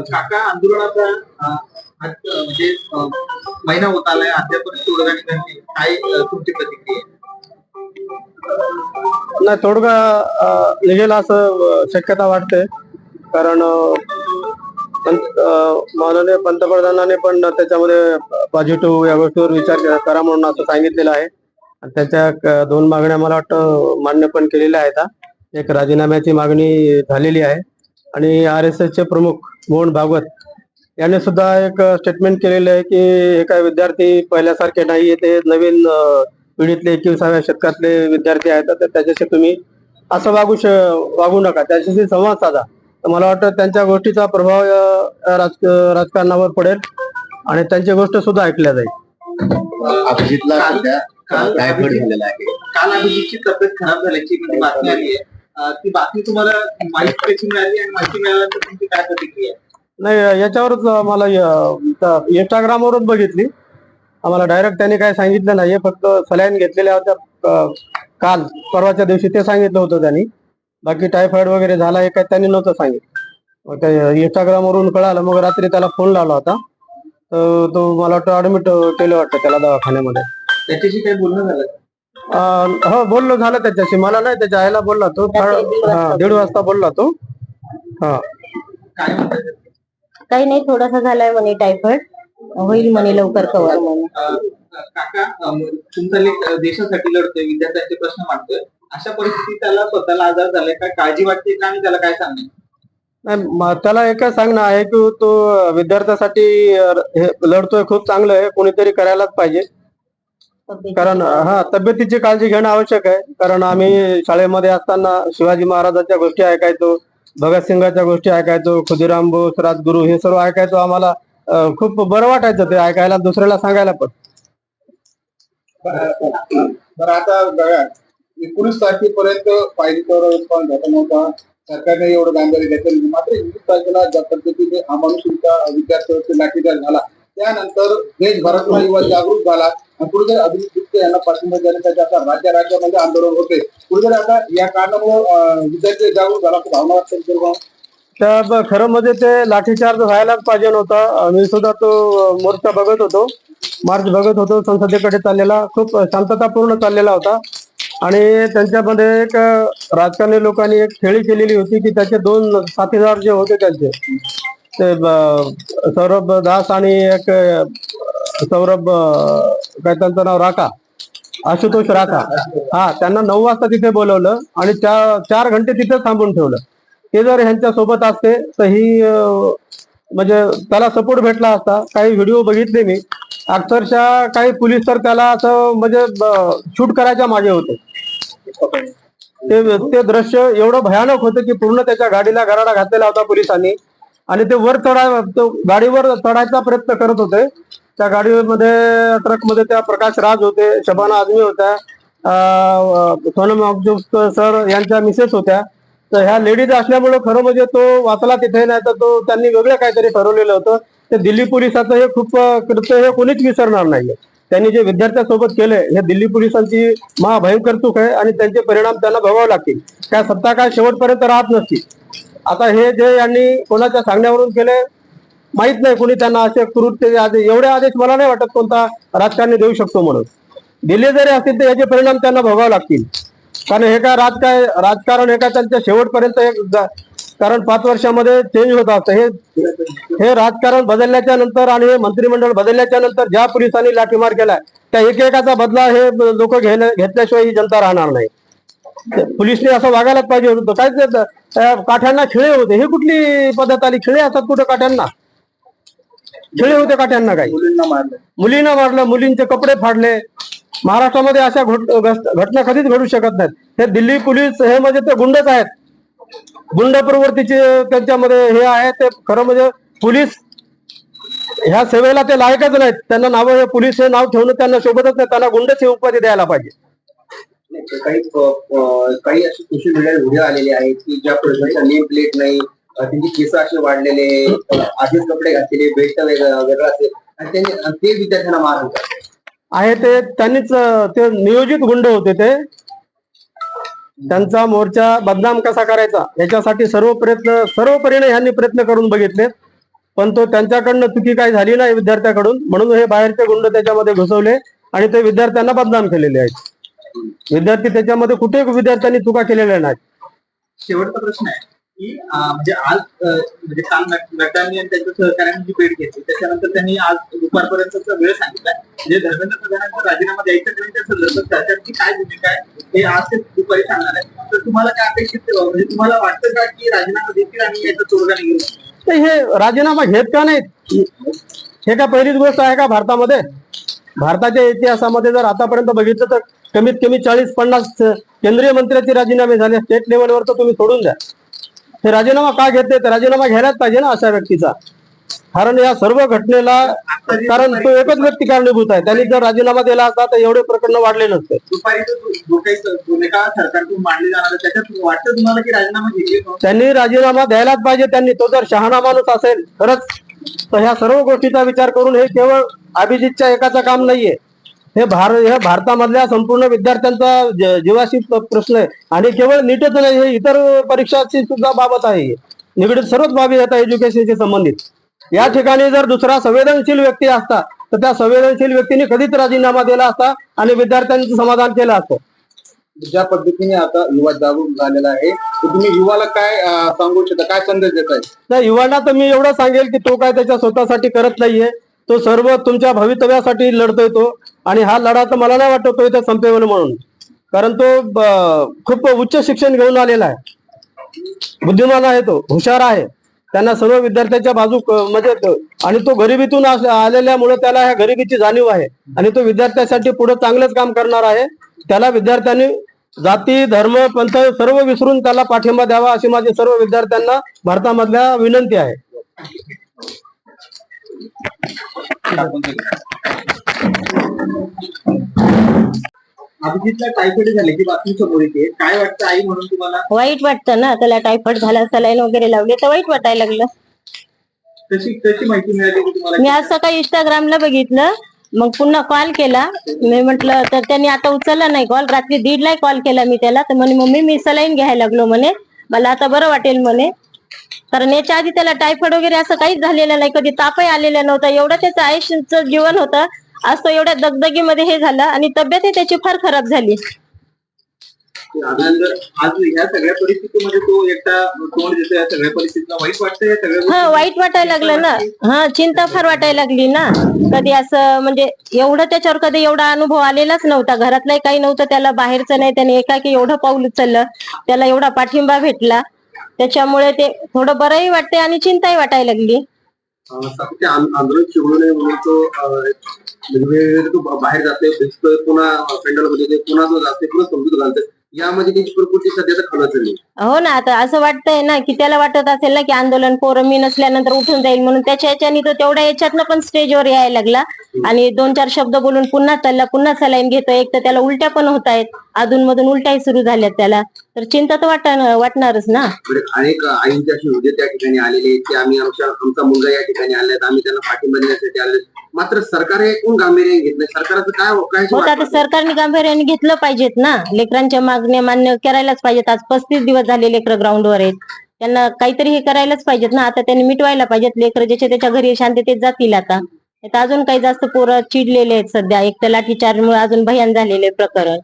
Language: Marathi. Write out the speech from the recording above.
काका आंदोलनाचा म्हणजे महिना होत आलाय, अद्यापर्यंत तोडगा निघाला नाही. काय तुमची प्रतिक्रिया आहे? नाही, तोडगा निघेल असं शक्यता वाटते. कारण माननीय पंतप्रधानांनी पण त्याच्यामध्ये पॉझिटिव्ह या गोष्टीवर विचार करा म्हणून असं सांगितलेलं आहे. आणि त्याच्या दोन मागण्या मला वाटतं मान्य पण केलेल्या आहेत. एक राजीनाम्याची मागणी झालेली आहे आणि RSSचे प्रमुख मोहन भागवत यांनी सुद्धा एक स्टेटमेंट केलेलं आहे की हे काय विद्यार्थी पहिल्यासारखे नाहीये, ते नवीन पिढीतले 21व्या शतकातले विद्यार्थी आहेत, तर त्याच्याशी तुम्ही असं वागू नका, त्याच्याशी संवाद साधा. तर मला वाटतं त्यांच्या गोष्टीचा प्रभाव राजकारणावर पडेल आणि त्यांची गोष्ट सुद्धा ऐकल्या जाईल. अभिजितला सध्या टायफॉइड झालेला आहे. काल अभिजितची तब्येत खराब झाल्याची म्हणजे बातमी आली आहे. ती बातमी तुम्हाला माहिती कशी मिळाली आणि माहिती मिळाल्यानंतर तुमची काय प्रतिक्रिया आहे? नाही, याच्यावरच मला इंस्टाग्रामवरच बघितली. आम्हाला डायरेक्ट त्यांनी काय सांगितलं नाहीये, फक्त सलाईन घेतलेल्या होत्या काल परवाच्या दिवशी, ते सांगितलं होतं त्यांनी. बाकी टायफॉइड वगैरे झाला हे काय त्यांनी नव्हतं सांगितलं. ते इंस्टाग्रामवरून कळालं. मग रात्री त्याला फोन लावला होता, तर तो मला वाटतं ऍडमिट केलं वाटतं त्याला दवाखान्यामध्ये. त्याच्याशी काही बोलणं झालं? हो, बोललो झालं त्याच्याशी. मला नाही, त्याच्या आईला बोलला तो. 1:30 वाजता बोलला तो. हा, काय म्हणतात? काही नाही, थोडासा झालाय म्हणे टायफॉइड, होईल म्हणे लवकर कव्हर म्हणे. काका, तुमचा लेख देशासाठी लढतोय, विद्यार्थ्यांचे प्रश्न मांडतोय. अशा परिस्थितीत त्याला स्वतःला आजार झालाय, काय काळजी वाटते का आणि त्याला काय सांगणार? नाही, त्याला एकच सांगणं आहे की तो विद्यार्थ्यासाठी हे लढतोय, खूप चांगलं आहे, कोणीतरी करायलाच पाहिजे. कारण तब्येतीची काळजी घेणं आवश्यक आहे. कारण आम्ही शाळेमध्ये असताना शिवाजी महाराजांच्या गोष्टी ऐकायचो, भगतसिंगाच्या गोष्टी ऐकायचो, खुदिराम बोस, राजगुरू, हे सर्व ऐकायचो. आम्हाला खूप बरं वाटायचं ते ऐकायला, दुसऱ्याला सांगायला पण. बरं, आता बघा, 19 तारखेपर्यंत पाहिजे तेवढा रिस्पॉन्स झाला नव्हता, सरकारने एवढं गांभीर्य घेतलं. मात्र 20 तारखेला ज्या पद्धतीने अमानुषीचा विद्यार्थ्यांवरती लाठीचार्ज झाला, त्यानंतर देशभरातला युवा जागृत झाला आणि कुठेतरी अभिजित गुप्ते यांना पाठिंबा देण्यासाठी आता राज्यामध्ये आंदोलन होते. कुठेतरी आता या कारणामुळे विद्यार्थी जागृत झाला, भावना वाटते. त्या खरं म्हणजे ते लाठीचार्ज व्हायलाच पाहिजे नव्हता. मी सुद्धा तो मोर्चा बघत होतो, मार्च बघत होतो, संसदेकडे चाललेला, खूप शांततापूर्ण चाललेला होता. आणि त्यांच्यामध्ये एक राजकारणी लोकांनी एक खेळी केलेली होती की त्याचे 2 साथीदार जे होते त्यांचे, ते सौरभ दास आणि एक सौरभ, काय त्यांचं नाव, राका, आशुतोष राका. त्यांना 9 वाजता तिथे बोलवलं आणि 4 घंटे तिथे थांबून ठेवलं. ते जर ह्यांच्या सोबत असते तर ही म्हणजे त्याला सपोर्ट भेटला असता. काही व्हिडिओ बघितले मी, अक्षरशः काही पोलीस तर त्याला असं म्हणजे शूट करायच्या मागे होते. ते दृश्य एवढं भयानक होतं की पूर्ण त्याच्या गाडीला गराडा घातलेला होता पोलिसांनी आणि ते गाडीवर चढायचा प्रयत्न करत होते. त्या गाडीमध्ये, ट्रकमध्ये त्या प्रकाश राज होते, शबाना आझमी होत्या, सोनम अब्दुल सर यांच्या मिसेस होत्या. तर ह्या लेडीज असल्यामुळे खरं म्हणजे तो वाचला तिथे, नाही तर तो त्यांनी वेगळं काहीतरी ठरवलेलं होतं. ते दिल्ली पोलिसाचं हे खूप कृत्य हे कोणीच विसरणार नाहीये. त्यांनी जे विद्यार्थ्यांसोबत केलंय हे दिल्ली पोलिसांची महाभयंकर चूक आहे आणि त्यांचे परिणाम त्यांना भोगावे लागतील. त्या सत्ता काय शेवटपर्यंत राहत नसती. आता हे जे यांनी कोणाच्या सांगण्यावरून केले माहित नाही, कोणी त्यांना असे कृत्य एवढे आदेश मला नाही वाटत कोणता राजकारणी देऊ शकतो म्हणून. दिले जरी असतील तर याचे परिणाम त्यांना भोगावे लागतील. कारण हे काय राजकारण हे काय त्यांच्या शेवटपर्यंत कारण 5 वर्षामध्ये चेंज होत असतं. हे राजकारण बदलल्याच्या नंतर आणि हे मंत्रिमंडळ बदलल्याच्या नंतर ज्या पोलिसांनी लाठीमार केलाय त्या एकेकाचा बदला हे लोक घेतल्याशिवाय ही जनता राहणार नाही. पोलिसने असं वागायलाच पाहिजे होतं. काय काठ्यांना खिळे होते, हे कुठली पद्धत आली? खिळे असतात कुठे काठ्यांना? खिळे होते काठ्यांना? काही मुलींना मारलं, मुलींचे कपडे फाडले. महाराष्ट्रामध्ये अशा घटना कधीच घडू शकत नाहीत. हे दिल्ली पोलीस हे म्हणजे ते गुंडच आहेत, गुंड प्रवृत्तीचे त्यांच्यामध्ये हे आहे. ते खरं म्हणजे पोलीस ह्या सेवेला ते लायकच नाहीत. त्यांना नावं, हे पोलीस हे नाव ठेवणं त्यांना शोभतच नाही. त्यांना गुंडच ही उपाधी द्यायला पाहिजे. काही असे सोशल मीडियावर व्हिडिओ आलेले आहेत की ज्या पोलिसांचा नेम प्लेट नाही, त्यांची केस असे वाढलेले, आधीच कपडे घातलेले, बेल्ट वेगळा असेल आणि ते विद्यार्थ्यांना मार आहे. ते त्यांनीच, ते नियोजित गुंड होते. ते त्यांचा मोर्चा बदनाम कसा करायचा याच्यासाठी सर्व परीने ह्यांनी प्रयत्न करून बघितले. पण तो त्यांच्याकडनं चुकी काही झाली नाही विद्यार्थ्याकडून, म्हणून हे बाहेरचे गुंड त्याच्यामध्ये घुसवले आणि ते विद्यार्थ्यांना बदनाम केलेले आहेत. विद्यार्थी त्याच्यामध्ये कुठे विद्यार्थ्यांनी चुका केलेल्या नाहीत. शेवटचा प्रश्न आहे की म्हणजे आज म्हणजे काल नड्डांनी आणि त्यांच्या सहकार्यांनी जी भेट घेतली त्याच्यानंतर त्यांनी आज दुपारपर्यंतचा वेळ सांगितला. म्हणजे धर्मेंद्र प्रधानांचा राजीनामा द्यायचा नाही त्या संदर्भात सरकारची काय भूमिका आहे हे आज ते दुपारी सांगणार आहे. तर तुम्हाला काय अपेक्षित म्हणजे तुम्हाला वाटतं का की राजीनामा देतील आणि याचा तोडगा निघेल? तर हे राजीनामा घेत का नाहीत? हे का पहिलीच गोष्ट आहे का भारतामध्ये? भारताच्या इतिहासामध्ये जर आतापर्यंत बघितलं तर कमीत कमी 40-50 केंद्रीय मंत्र्याचे राजीनामे झाले. स्टेट लेवलवर तर तुम्ही सोडून द्या. हे राजीनामा का घेते? तर राजीनामा घ्यायलाच पाहिजे ना अशा व्यक्तीचा. कारण या सर्व घटनेला कारण तो एकच व्यक्ती कारणीभूत आहे. त्यांनी जर राजीनामा दिला असता तर एवढे प्रकरण वाढले नसते. दुपारी जो काही भूमिका सरकारकडून मांडली जाणार आहे त्याच्यात वाटतं तुम्हाला की राजीनामा घेतली? त्यांनी राजीनामा द्यायलाच पाहिजे. त्यांनी तो जर शहाणा माणूस असेल खरंच तर ह्या सर्व गोष्टीचा विचार करून हे केवळ अभिजितच्या एकाचं काम नाहीये. हे भारतामधल्या संपूर्ण विद्यार्थ्यांचा जीवाशी प्रश्न आहे. आणि केवळ नीटच नाही, हे इतर परीक्षाची सुद्धा बाबत आहे. निगडीत सर्वच बाबी येतात एज्युकेशनशी संबंधित. या ठिकाणी जर दुसरा संवेदनशील व्यक्ती असता तर त्या संवेदनशील व्यक्तीने कधीच राजीनामा दिला असता आणि विद्यार्थ्यांचं समाधान केलं असतं. ज्या पद्धतीने आता युवा जागरूक झालेला आहे तर तुम्ही युवाला काय सांगू इच्छिता, काय संदेश देताय? त्या युवांना तर मी एवढं सांगेल की तो काय त्याच्या स्वतःसाठी करत नाहीये. तो सर्व तुमच्या भवितव्यासाठी लढतोय तो. आणि हा लढा तर मला नाही वाटत तो इथे संपेल म्हणून. कारण तो खूप उच्च शिक्षण घेऊन आलेला आहे, बुद्धिमान आहे, तो हुशार आहे. त्यांना सर्व विद्यार्थ्यांच्या बाजू म्हणजे आणि तो गरिबीतून आलेल्यामुळे त्याला ह्या गरिबीची जाणीव आहे. आणि तो विद्यार्थ्यांसाठी पुढे चांगलंच काम करणार आहे. त्याला विद्यार्थ्यांनी जाती धर्म पंथ सर्व विसरून त्याला पाठिंबा द्यावा अशी माझी सर्व विद्यार्थ्यांना भारतामधल्या विनंती आहे. अभिजितला टायफॉइड झाले की बातमी समोर येते. काय वाटतं आई म्हणून तुम्हाला? वाईट वाटतं ना, त्याला टायफॉइड झाला, सलाईन वगैरे लावले तर वाईट वाटायला लागलं. कशी कशी माहिती मिळाली की तुम्हाला? मी आज सकाळी इंस्टाग्रामला बघितलं, मग पुन्हा कॉल केला. मी म्हटलं तर त्यांनी आता उचलला नाही कॉल. रात्री 1:30ला कॉल केला मी त्याला, तर म्हणे मम्मी मी सलाईन घ्यायला लागलो म्हणे, मला आता बरं वाटेल म्हणे. कारण याच्या आधी त्याला टायफॉइड वगैरे असं काहीच झालेलं नाही, कधी तापही आलेला नव्हता. एवढं त्याचं आयुष्याचं जीवन होतं. आज तो एवढ्या दगदगीमध्ये हे झालं आणि तब्येतही त्याची फार खराब झाली. आज ह्या सगळ्या परिस्थितीमध्ये तो एकटा तोंड देतो. या सगळ्या परिस्थितीला वाईट वाटतं? या सगळ्या वाईट वाटायला लागलं ना. चिंता फार वाटायला लागली ना. कधी असं म्हणजे एवढं त्याच्यावर कधी एवढा अनुभव आलेलाच नव्हता. घरातलाही काही नव्हतं त्याला, बाहेरचं नाही. त्याने एकाकी एवढं पाऊल उचललं, त्याला एवढा पाठिंबा भेटला. त्याच्यामुळे ते थोडं बरंही वाटते आणि चिंताही वाटायला लागली. आंदोलन चिवडू नये म्हणून तो बाहेर जाते, पुन्हा पेंडलमध्ये पुन्हा तो जाते, पुन्हा समजूत घालते. यामध्ये त्याची प्रकृती सध्या तर खालाच झाली. हो ना, आता असं वाटतंय ना की त्याला वाटत असेल ना की आंदोलन पोरं मी नसल्यानंतर उठून जाईल म्हणून. त्याच्या याच्याने तो तेवढ्या याच्यातनं पण स्टेजवर यायला लागला आणि 2-4 शब्द बोलून पुन्हा चालला, पुन्हा सलाईन घेतो. एक तर त्याला उलट्या पण होत आहेत, अधूनमधून उलट्याही सुरू झाल्यात त्याला. तर चिंता तर वाटणारच ना. अनेक आईंच्या उद्या त्या ठिकाणी आलेले की आम्ही आमचा मुलगा या ठिकाणी आलेला, आम्ही त्यांना पाठिंबा देण्यासाठी आले. मात्र सरकार हे कोण गांभीर्याने घेतलं? सरकारचं काय हो, आता सरकारने गांभीर्याने घेतलं पाहिजेत ना. लेकरांच्या मागण्या मान्य करायलाच पाहिजेत. आज 35 दिवस झाले लेकर ग्राउंडवर आहेत. त्यांना काहीतरी हे करायलाच पाहिजेत ना. आता त्यांनी मिटवायला पाहिजेत. लेकर ज्याच्या त्याच्या घरी शांततेत जातील. आता अजून काही जास्त पोरं चिडलेले आहेत सध्या. एक तर लाठीचार्जमुळे अजून भयान झालेले प्रकरण.